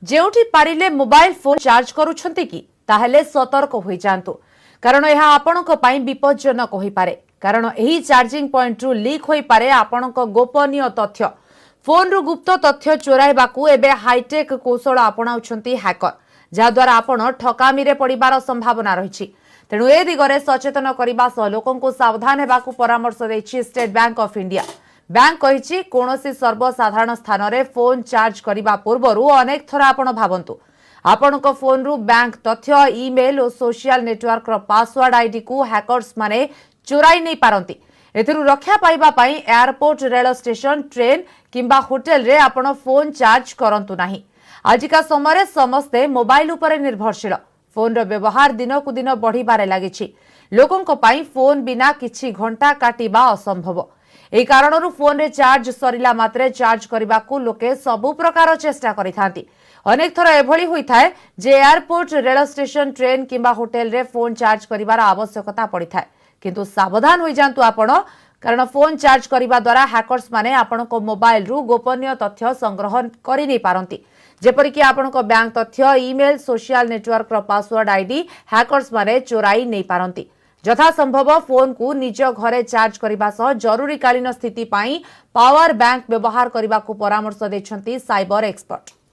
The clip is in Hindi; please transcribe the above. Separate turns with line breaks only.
जेउठी पारिले मोबाइल फोन चार्ज करूछंती कि ताहेले सतर्क होई जांतु कारण यह आपणक पई विपज्जनक होई पारे कारण एही चार्जिंग पॉइंट रु लीक होई पारे आपणक गोपनीय तथ्य फोन रु गुप्त तथ्य चोराइबाकू एबे हाईटेक कौशल अपनाउछंती हैकर जहा द्वारा आपण ठकामी रे पड़िबार संभावना रहिछि तेणु ए दिगरे सचेतन करबा सह लोकंकु सावधान हेबाकू परामर्श दैछि State Bank of India. Bank कहिछि कोनोसी सर्वसाधारण स्थान रे फोन चार्ज करिबा पूर्वरु अनेक थरा आपण भाबंतु आपणक फोन रु बैंक तथ्य ईमेल और सोशल नेटवर्क रो पासवर्ड आईडी को हैकर्स माने चोराई नै पारंती एथिरु रक्षा पाइबा पई एयरपोर्ट रेल स्टेशन ट्रेन किंबा होटल रे आपण फोन चार्ज करंतु नाही। आजिका समय समस्ते मोबाइल उपरे निर्भरशील फोन रो व्यवहार दिन को दिन बढ़िबारे लागिछि लोकंक पई फोन बिना किछि घंटा काटिबा असंभव एही कारणरू फोन रे चार्ज सरिला मात्रे चार्ज करबाकू लोके सबु प्रकार चेष्टा करिथांती अनेक थर एभली होइथाय जे एयरपोर्ट रेल स्टेशन ट्रेन किंबा होटल रे फोन चार्ज करिवार आवश्यकता पड़िथाय किंतु सावधान होई जांतु आपण कारण फोन चार्ज करिबा द्वारा हैकर्स माने आपनको मोबाइल रु गोपनीय तथ्य संग्रह करि नै पारंती जेपरि कि आपनको बैंक तथ्य ईमेल सोशल नेटवर्क रो पासवर्ड आईडी हैकर्स माने चोराई नै पारंती जथा संभव फोन को निज घरे चार्ज करबा सह जरूरीकालीन स्थिति पाई पावर बैंक व्यवहार करबा को परामर्श दैछंती साइबर एक्सपर्ट।